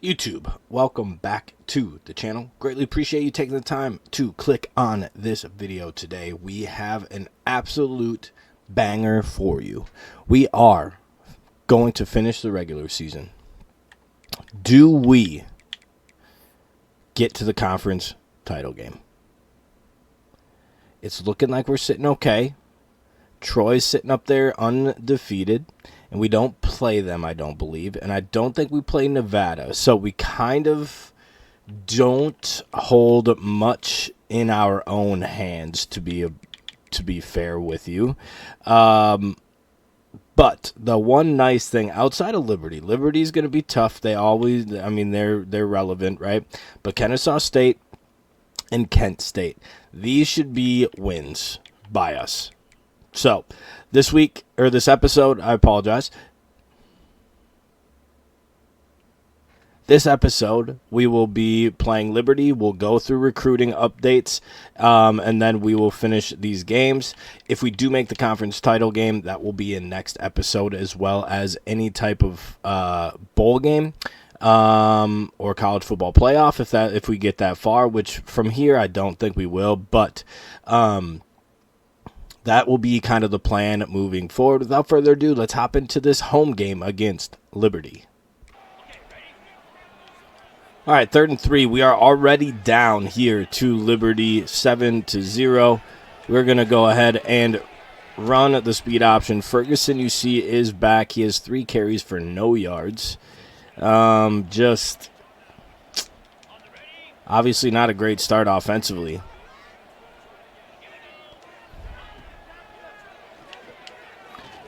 YouTube, welcome back to the channel. Greatly appreciate you taking the time to click on this video today. We have an absolute banger for you. We are going to finish the regular season. Do we get to the conference title game? It's looking like we're sitting okay. Troy's sitting up there undefeated. And we don't play them, I don't believe. And I don't think we play Nevada. So we kind of don't hold much in our own hands, to be fair with you. But the one nice thing outside of Liberty's going to be tough. They always, I mean, they're relevant, right? But Kennesaw State and Kent State, these should be wins by us. So, this week, or this episode, I apologize. This episode, we will be playing Liberty. We'll go through recruiting updates, and then we will finish these games. If we do make the conference title game, that will be in next episode, as well as any type of bowl game or college football playoff, if we get that far, which from here, I don't think we will, but that will be kind of the plan moving forward. Without further ado, let's hop into this home game against Liberty. All right, 3rd and 3. We are already down here to Liberty 7-0. We're going to go ahead and run the speed option. Ferguson, you see, is back. He has 3 carries for no yards. Just obviously not a great start offensively.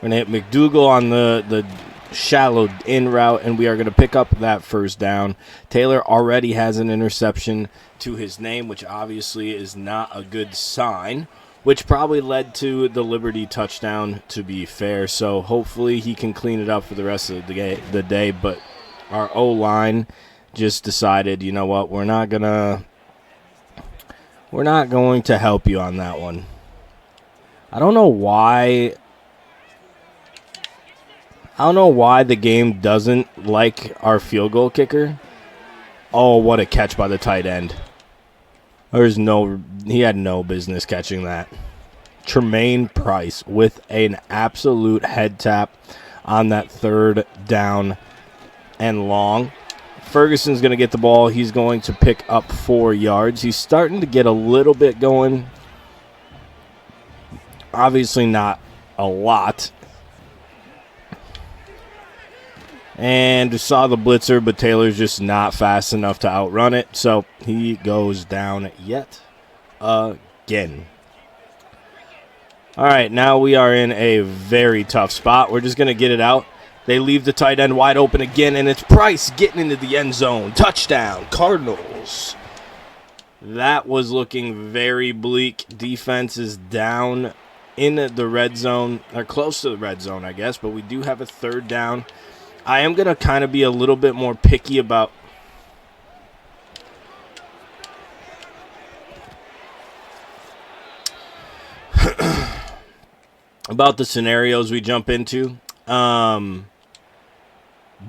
We're going to hit McDougal on the shallow in route, and we are going to pick up that first down. Taylor already has an interception to his name, which obviously is not a good sign, which probably led to the Liberty touchdown, to be fair. So hopefully he can clean it up for the rest of the day. But our O-line just decided, you know what, we're not going to help you on that one. I don't know why the game doesn't like our field goal kicker. Oh, what a catch by the tight end. He had no business catching that. Tremaine Price with an absolute head tap on that 3rd down and long. Ferguson's going to get the ball. He's going to pick up 4 yards. He's starting to get a little bit going. Obviously not a lot. And saw the blitzer, but Taylor's just not fast enough to outrun it. So he goes down yet again. All right, now we are in a very tough spot. We're just going to get it out. They leave the tight end wide open again, and it's Price getting into the end zone. Touchdown, Cardinals. That was looking very bleak. Defense is down in the red zone, or close to the red zone, I guess, but we do have a 3rd down. I am going to kind of be a little bit more picky about the scenarios we jump into,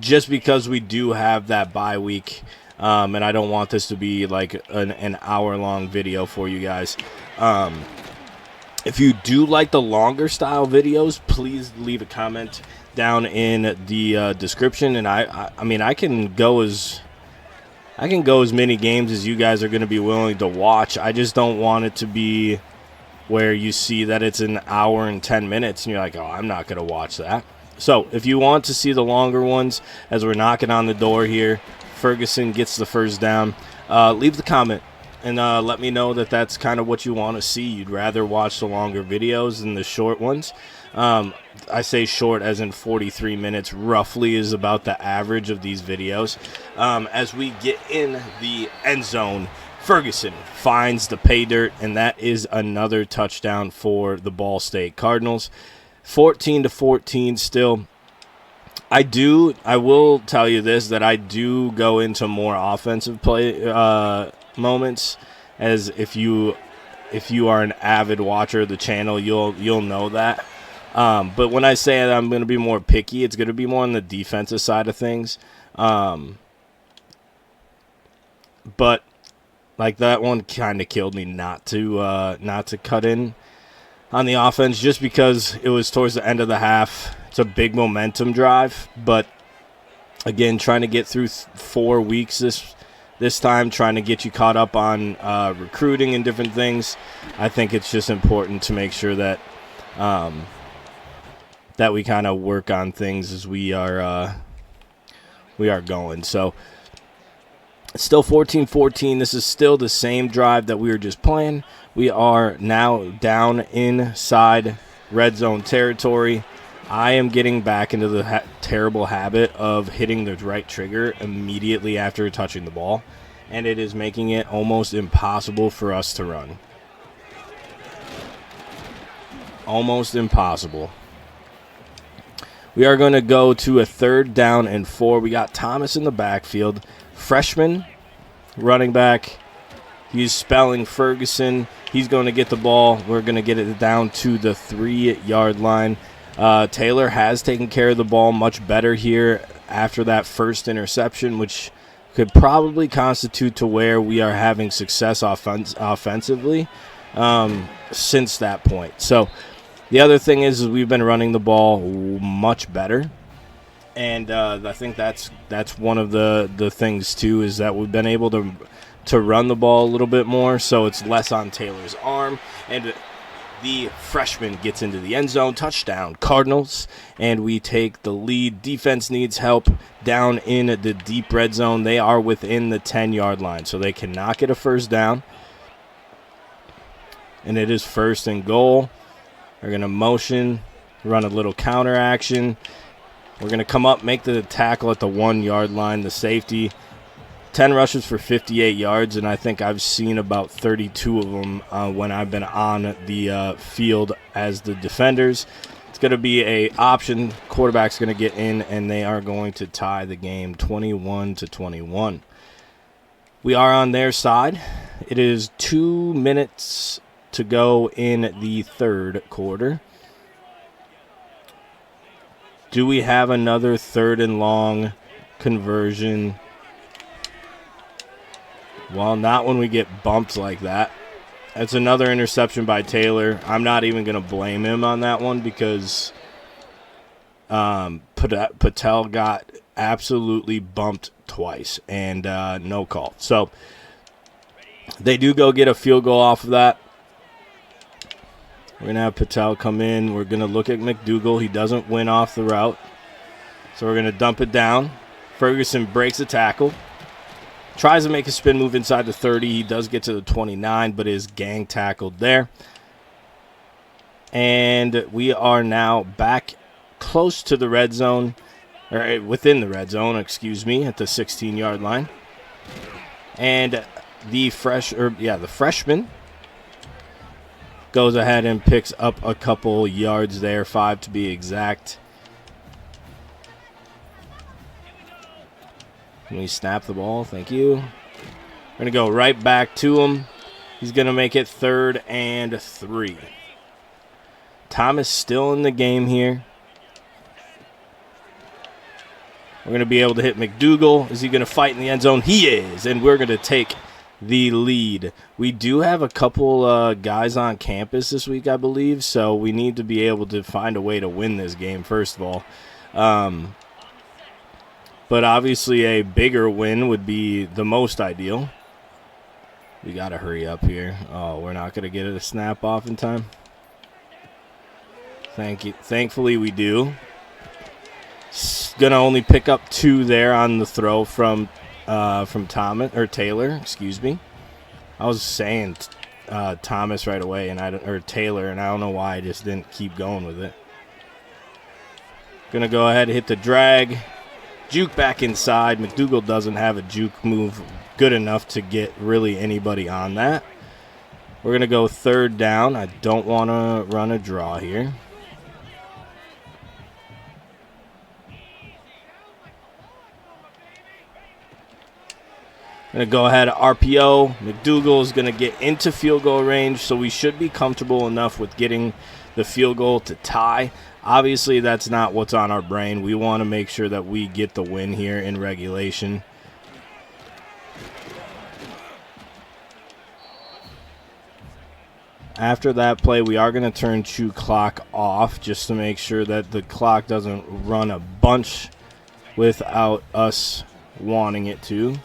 just because we do have that bye week, and I don't want this to be like an hour-long video for you guys. If you do like the longer style videos, please leave a comment down in the description, and I mean I can go as many games as you guys are going to be willing to watch. I just don't want it to be where you see that it's an hour and 10 minutes and you're like, oh, I'm not going to watch that. So if you want to see the longer ones, as we're knocking on the door here, Ferguson gets the 1st down, leave the comment and let me know that that's kind of what you want to see. You'd rather watch the longer videos than the short ones. I say short as in 43 minutes roughly is about the average of these videos. As we get in the end zone, Ferguson finds the pay dirt, and that is another touchdown for the Ball State Cardinals. 14-14 still. I will tell you this, that I do go into more offensive play moments, as if you are an avid watcher of the channel, you'll know that. But when I say that I'm going to be more picky, it's going to be more on the defensive side of things. but like that one kind of killed me not to cut in on the offense just because it was towards the end of the half. It's a big momentum drive, but again, trying to get through 4 weeks this time, trying to get you caught up on recruiting and different things. I think it's just important to make sure that that we kind of work on things as we are going. So it's still 14-14. This is still the same drive that we were just playing. We are now down inside red zone territory. I am getting back into the terrible habit of hitting the right trigger immediately after touching the ball, and it is making it almost impossible for us to run. Almost impossible. We are going to go to a 3rd down and 4. We got Thomas in the backfield. Freshman running back. He's spelling Ferguson. He's going to get the ball. We're going to get it down to the 3-yard line. Taylor has taken care of the ball much better here after that first interception, which could probably constitute to where we are having success offensively since that point. So the other thing is we've been running the ball much better. And I think that's one of the things, too, is that we've been able to run the ball a little bit more, so it's less on Taylor's arm. And the freshman gets into the end zone. Touchdown, Cardinals. And we take the lead. Defense needs help down in the deep red zone. They are within the 10-yard line, so they cannot get a first down. And it is 1st and goal. They're going to motion, run a little counter action. We're going to come up, make the tackle at the 1-yard line, the safety. 10 rushes for 58 yards, and I think I've seen about 32 of them when I've been on the field as the defenders. It's going to be a option. Quarterback's going to get in, and they are going to tie the game 21-21. We are on their side. It is 2 minutes to go in the 3rd quarter. Do we have another 3rd and long conversion? Well, not when we get bumped like that. That's another interception by Taylor. I'm not even going to blame him on that one because Patel got absolutely bumped twice and no call. So they do go get a field goal off of that. We're going to have Patel come in. We're going to look at McDougal. He doesn't win off the route. So we're going to dump it down. Ferguson breaks a tackle. Tries to make a spin move inside the 30. He does get to the 29, but is gang tackled there. And we are now back close to the red zone, or within the red zone, excuse me, at the 16-yard line. And the freshman goes ahead and picks up a couple yards there, 5 to be exact. Can we snap the ball? Thank you. We're going to go right back to him. He's going to make it 3rd and 3. Thomas still in the game here. We're going to be able to hit McDougal. Is he going to fight in the end zone? He is, and we're going to take the lead. We do have a couple guys on campus this week, I believe, so we need to be able to find a way to win this game, first of all. But obviously a bigger win would be the most ideal. We got to hurry up here. Oh, we're not going to get it a snap off in time. Thank you. Thankfully, we do. Going to only pick up 2 there on the throw from Thomas or Taylor, excuse me. I was saying Thomas right away or Taylor, and I don't know why I just didn't keep going with it. Going to go ahead and hit the drag. Juke back inside. McDougal doesn't have a juke move good enough to get really anybody on that. We're going to go 3rd down. I don't want to run a draw here. Going to go ahead RPO. McDougal is going to get into field goal range, so we should be comfortable enough with getting the field goal to tie. Obviously, that's not what's on our brain. We want to make sure that we get the win here in regulation. after that play, we are going to turn to clock off just to make sure that the clock doesn't run a bunch without us wanting it to.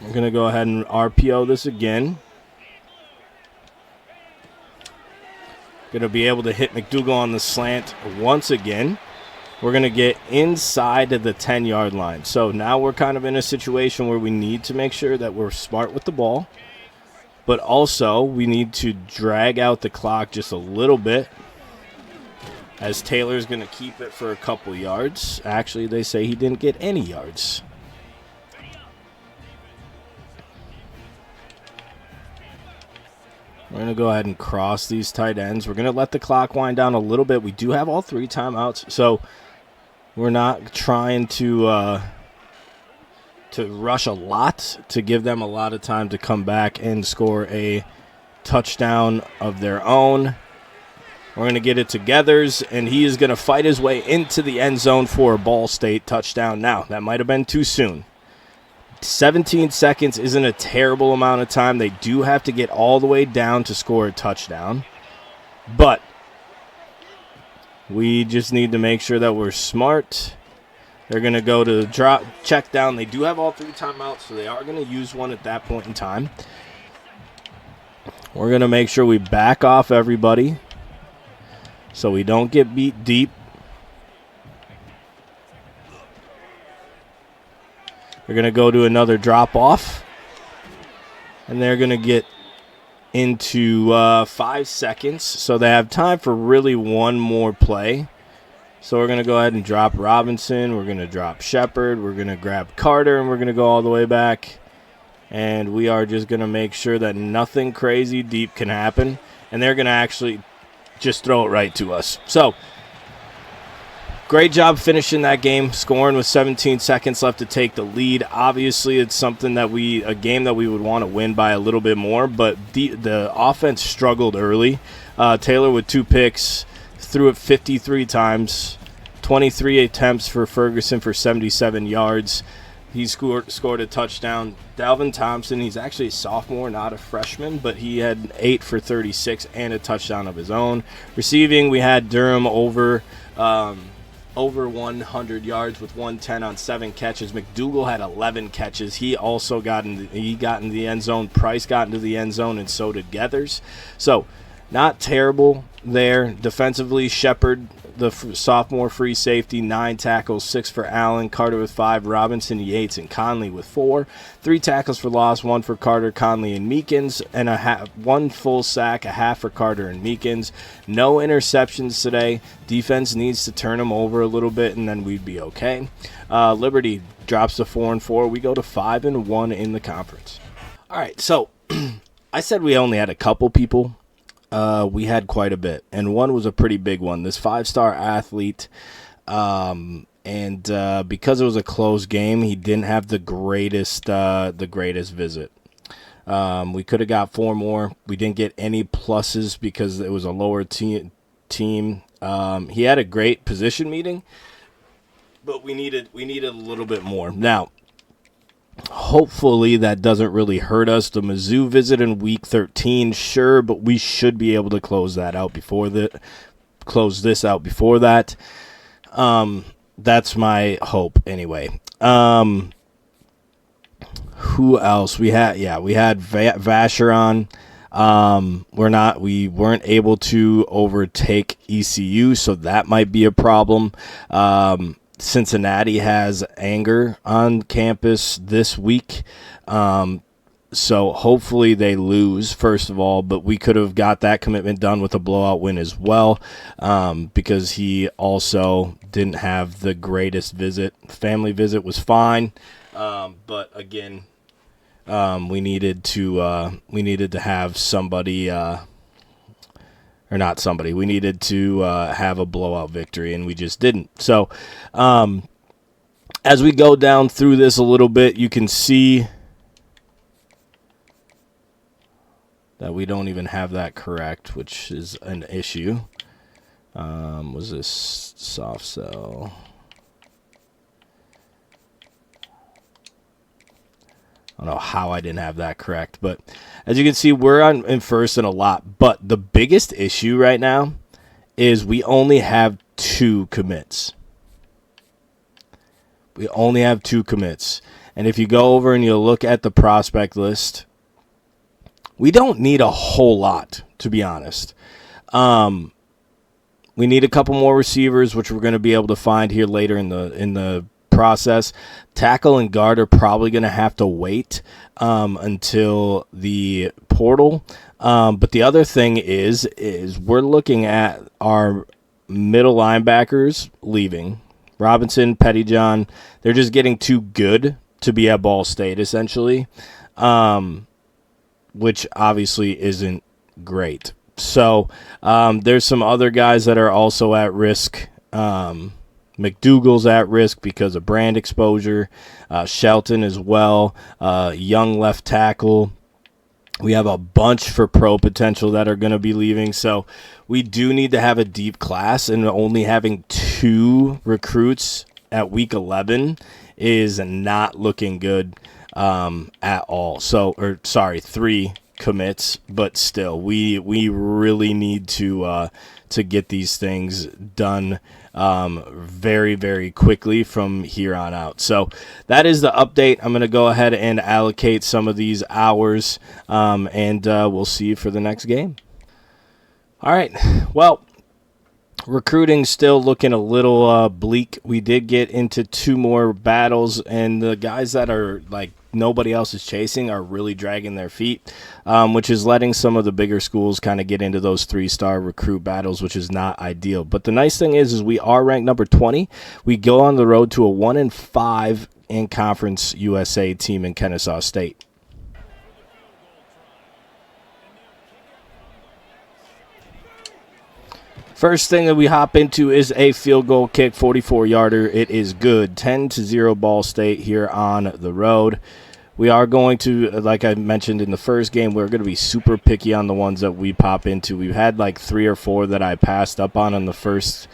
We're going to go ahead and RPO this again. Going to be able to hit McDougal on the slant once again. We're going to get inside of the 10-yard line. So now we're kind of in a situation where we need to make sure that we're smart with the ball. But also, we need to drag out the clock just a little bit, as Taylor's going to keep it for a couple yards. Actually, they say he didn't get any yards. We're going to go ahead and cross these tight ends. We're going to let the clock wind down a little bit. We do have all 3 timeouts, so we're not trying to rush a lot to give them a lot of time to come back and score a touchdown of their own. We're going to get it together, and he is going to fight his way into the end zone for a Ball State touchdown. Now, that might have been too soon. 17 seconds isn't a terrible amount of time. They do have to get all the way down to score a touchdown. But we just need to make sure that we're smart. They're going to go to drop, check down. They do have all 3 timeouts, so they are going to use one at that point in time. We're going to make sure we back off everybody so we don't get beat deep. They're going to go to another drop-off, and they're going to get into 5 seconds, so they have time for really one more play. So we're going to go ahead and drop Robinson. We're going to drop Shepard. We're going to grab Carter, and we're going to go all the way back. And we are just going to make sure that nothing crazy deep can happen, and they're going to actually just throw it right to us. So great job finishing that game, scoring with 17 seconds left to take the lead. Obviously, it's something that a game that we would want to win by a little bit more, but the offense struggled early. Taylor with 2 picks, threw it 53 times, 23 attempts for Ferguson for 77 yards. He scored a touchdown. Dalvin Thompson, he's actually a sophomore, not a freshman, but he had 8 for 36 and a touchdown of his own. Receiving, we had Durham over 100 yards with 110 on 7 catches. McDougal had 11 catches. He also got in the end zone. Price got into the end zone, and so did Gethers. So not terrible there. Defensively, Shepard, the sophomore free safety, 9 tackles, 6 for Allen. Carter with 5. Robinson, Yates, and Conley with 4. 3 tackles for loss, 1 for Carter, Conley, and Meekins, and 1 full sack, a half for Carter and Meekins. No interceptions today. Defense needs to turn them over a little bit, and then we'd be okay. Liberty drops to 4-4. We go to 5-1 in the conference. All right, so I said we only had a couple people. We had quite a bit, and one was a pretty big one. This 5-star athlete, and because it was a close game, he didn't have the greatest visit. We could have got 4 more. We didn't get any pluses because it was a lower team. He had a great position meeting, but we needed a little bit more. Now, hopefully that doesn't really hurt us. The Mizzou visit in week 13, sure, but we should be able to close this out before that. That's my hope anyway. Who else? We had Vacheron. We weren't able to overtake ECU, so that might be a problem. Cincinnati has anger on campus this week. So hopefully they lose, first of all, but we could have got that commitment done with a blowout win as well, because he also didn't have the greatest visit. Family visit was fine, but again, we needed to have somebody, or not somebody. We needed to have a blowout victory, and we just didn't. So as we go down through this a little bit, you can see that we don't even have that correct, which is an issue. Was this soft sell? I don't know how I didn't have that correct, but as you can see, we're in first in a lot. But the biggest issue right now is we only have 2 commits. We only have 2 commits. And if you go over and you look at the prospect list, we don't need a whole lot, to be honest. We need a couple more receivers, which we're going to be able to find here later in the process. Tackle and guard are probably going to have to wait until the portal. But the other thing is we're looking at our middle linebackers leaving. Robinson, Pettyjohn, they're just getting too good to be at Ball State, essentially, which obviously isn't great. So there's some other guys that are also at risk. McDougal's at risk because of brand exposure. Shelton as well. Young left tackle. We have a bunch for pro potential that are going to be leaving. So we do need to have a deep class, and only having 2 recruits at week 11 is not looking good at all. 3 commits, but still, we really need to get these things done very, very quickly from here on out. So that is the update. I'm going to go ahead and allocate some of these hours, and we'll see you for the next game. All right. Well, recruiting still looking a little bleak. We did get into 2 more battles, and the guys that are like nobody else is chasing are really dragging their feet, which is letting some of the bigger schools kind of get into those 3-star recruit battles, which is not ideal. But the nice thing is we are ranked number 20. We go on the road to a 1-5 in Conference USA team in Kennesaw State. First thing that we hop into is a field goal kick, 44-yarder. It is good. 10-0 Ball State here on the road. We are going to, like I mentioned in the first game, we're going to be super picky on the ones that we pop into. We've had like 3 or 4 that I passed up on the first,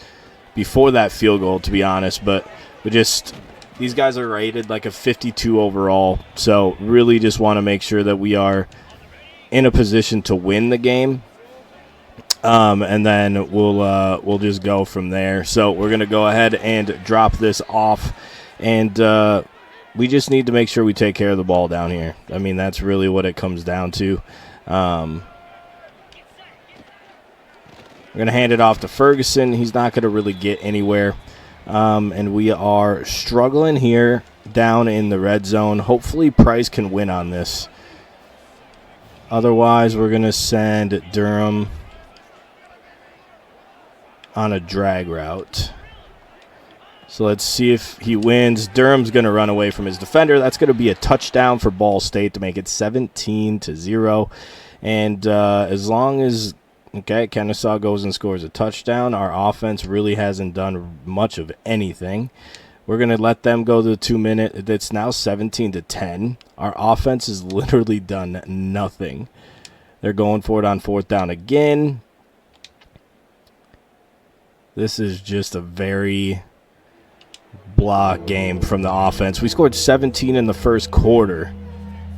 before that field goal, to be honest. But these guys are rated like a 52 overall. So really just want to make sure that we are in a position to win the game. And then we'll just go from there. So we're going to go ahead and drop this off, and we just need to make sure we take care of the ball down here. I mean, that's really what it comes down to. We're going to hand it off to Ferguson. He's not going to really get anywhere, and we are struggling here down in the red zone. Hopefully Price can win on this. Otherwise, we're going to send Durham on a drag route. So let's see if he wins. Durham's going to run away from his defender. That's going to be a touchdown for Ball State to make it 17-0. And as long as Kennesaw goes and scores a touchdown, our offense really hasn't done much of anything. We're going to let them go to the 2-minute. It's now 17-10. Our offense has literally done nothing. They're going for it on 4th down again. This is just a very blah game from the offense. We scored 17 in the first quarter,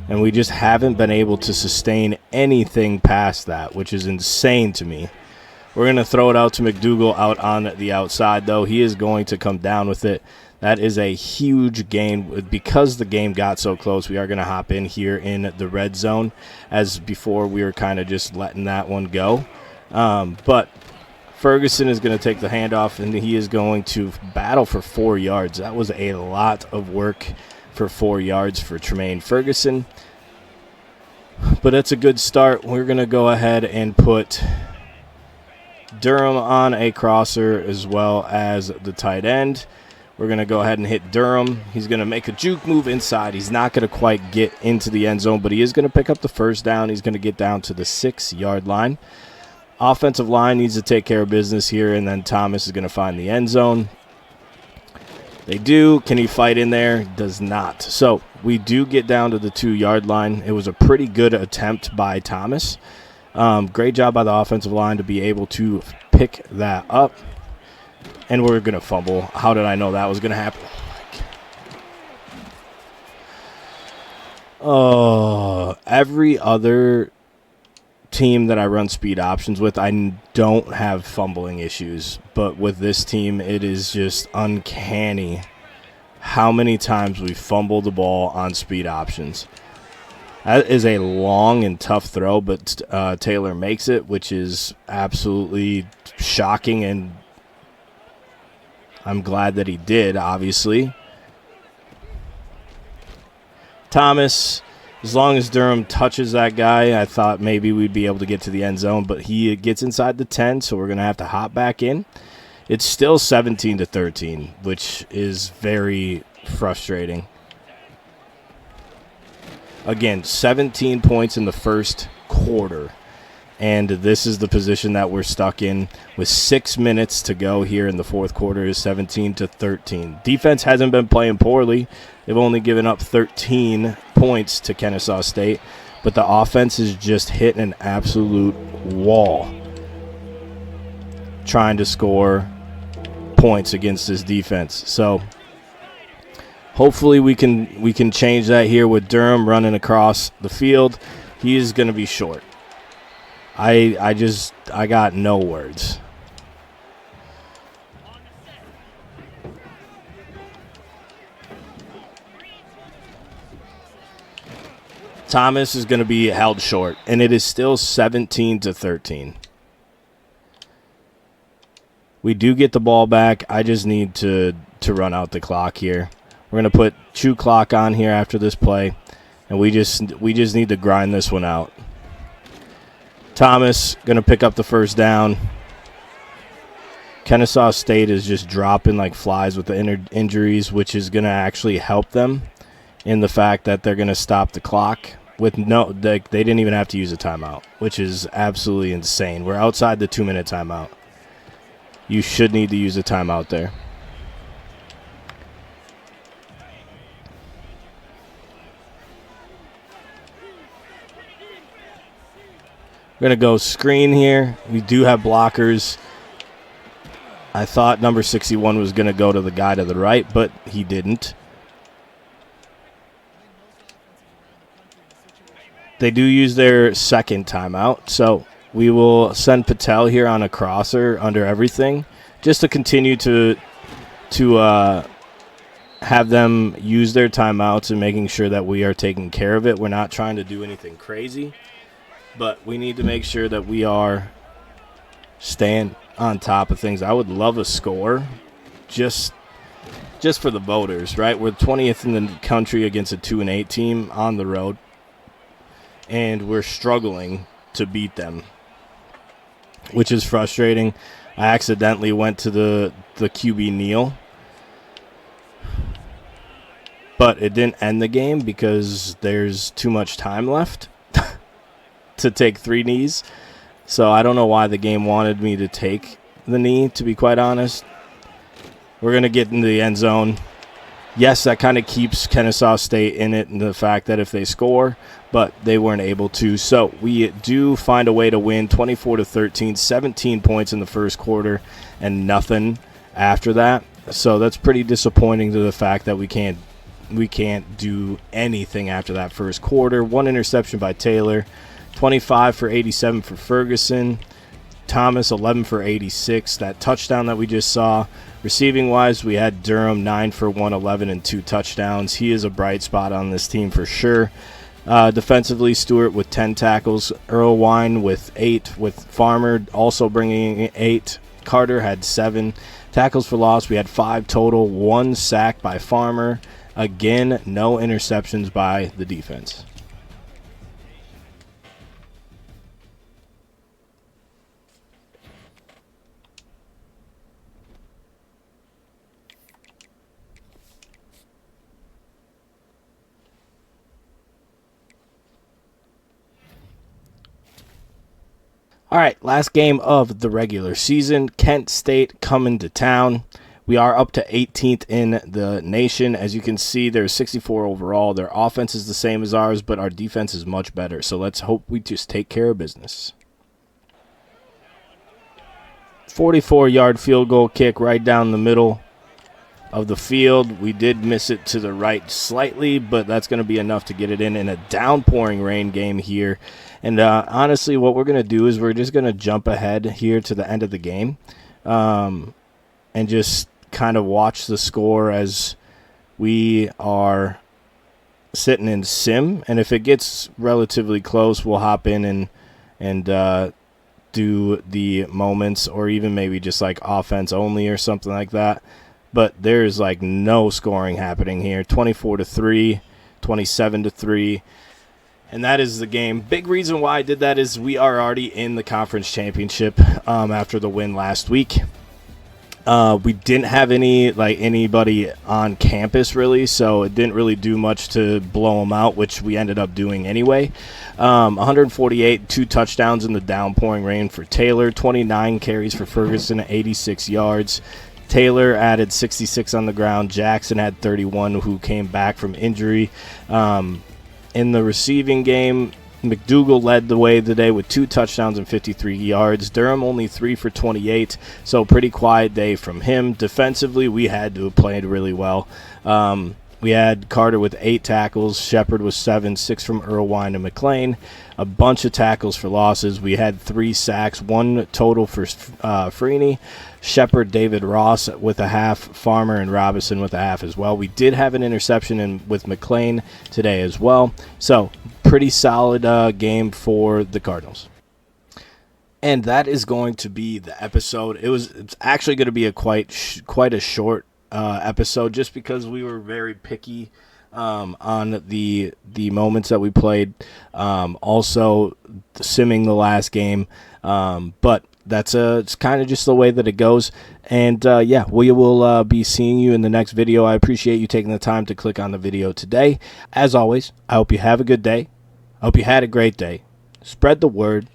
and we just haven't been able to sustain anything past that, which is insane to me. We're going to throw it out to McDougal out on the outside, though. He is going to come down with it. That is a huge gain. Because the game got so close, we are going to hop in here in the red zone, as before we were kind of just letting that one go. But Ferguson is going to take the handoff, and he is going to battle for 4 yards. That was a lot of work for 4 yards for Tremaine Ferguson. But that's a good start. We're going to go ahead and put Durham on a crosser as well as the tight end. We're going to go ahead and hit Durham. He's going to make a juke move inside. He's not going to quite get into the end zone, but he is going to pick up the first down. He's going to get down to the 6-yard line. Offensive line needs to take care of business here, and then Thomas is going to find the end zone. They do. Can he fight in there? Does not. So we do get down to the 2-yard line. It was a pretty good attempt by Thomas. Great job by the offensive line to be able to pick that up. And we're going to fumble. How did I know that was going to happen? Oh, every other team that I run speed options with, I don't have fumbling issues. But with this team, it is just uncanny how many times we fumble the ball on speed options. That is a long and tough throw, but Taylor makes it, which is absolutely shocking, and I'm glad that he did, obviously. Thomas, as long as Durham touches that guy, I thought maybe we'd be able to get to the end zone, but he gets inside the 10, so we're going to have to hop back in. It's still 17-13, which is very frustrating. Again, 17 points in the first quarter, and this is the position that we're stuck in with 6 minutes to go here in the fourth quarter. Is 17-13. Defense hasn't been playing poorly. They've only given up 13 points to Kennesaw State, but the offense is just hitting an absolute wall trying to score points against this defense. So hopefully we can change that here with Durham running across the field. He is going to be short. I got no words. Thomas is going to be held short, and it is still 17-13. We do get the ball back. I just need to run out the clock here. We're going to put chew clock on here after this play, and we just need to grind this one out. Thomas going to pick up the first down. Kennesaw State is just dropping like flies with the injuries, which is going to actually help them in the fact that they're going to stop the clock. They didn't even have to use a timeout, which is absolutely insane. We're outside the 2-minute timeout. You should need to use a timeout there. We're going to go screen here. We do have blockers. I thought number 61 was going to go to the guy to the right, but he didn't. They do use their second timeout, so we will send Patel here on a crosser under everything just to continue to have them use their timeouts and making sure that we are taking care of it. We're not trying to do anything crazy, but we need to make sure that we are staying on top of things. I would love a score just for the voters, right? We're 20th in the country against a 2-8 team on the road, and we're struggling to beat them, which is frustrating. I accidentally went to the QB kneel, but it didn't end the game because there's too much time left to take 3 knees. So I don't know why the game wanted me to take the knee, to be quite honest. We're going to get into the end zone. Yes, that kind of keeps Kennesaw State in it, and the fact that if they score, but they weren't able to. So we do find a way to win 24-13, 17 points in the first quarter and nothing after that. So that's pretty disappointing to the fact that we can't do anything after that first quarter. 1 interception by Taylor, 25 for 87 for Ferguson. Thomas, 11 for 86. That touchdown that we just saw. Receiving-wise, we had Durham, 9 for 111 and 2 touchdowns. He is a bright spot on this team for sure. Defensively, Stewart with 10 tackles. Earlwine with 8, with Farmer also bringing 8. Carter had 7 tackles for loss. We had 5 total, 1 sack by Farmer. Again, no interceptions by the defense. All right, last game of the regular season. Kent State coming to town. We are up to 18th in the nation. As you can see, there's 64 overall. Their offense is the same as ours, but our defense is much better. So let's hope we just take care of business. 44-yard field goal kick right down the middle. of the field. We did miss it to the right slightly, but that's going to be enough to get it in a downpouring rain game here. And honestly, what we're going to do is we're just going to jump ahead here to the end of the game and just kind of watch the score as we are sitting in sim. And if it gets relatively close, we'll hop in and do the moments, or even maybe just like offense only or something like that. But there's like no scoring happening here. 24-3, 27-3. And that is the game. Big reason why I did that is we are already in the conference championship after the win last week. We didn't have anybody on campus really, so it didn't really do much to blow them out, which we ended up doing anyway. 148, 2 touchdowns in the downpouring rain for Taylor, 29 carries for Ferguson, 86 yards. Taylor added 66 on the ground. Jackson had 31, who came back from injury. In the receiving game, McDougal led the way today with 2 touchdowns and 53 yards. Durham only 3 for 28, so pretty quiet day from him. Defensively, we had to have played really well. We had Carter with 8 tackles, Shepard with 7, 6 from Irwine and McLean, a bunch of tackles for losses. We had 3 sacks, 1 total for Freeney, Shepard, David Ross with a half, Farmer and Robinson with a half as well. We did have an interception with McLean today as well. So pretty solid game for the Cardinals. And that is going to be the episode. It's actually going to be quite a short episode, just because we were very picky on the moments that we played. Also simming the last game, but it's kind of just the way that it goes. And yeah, we will be seeing you in the next video. I appreciate you taking the time to click on the video today. As always, I hope you have a good day. I hope you had a great day. Spread the word.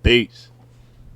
Peace.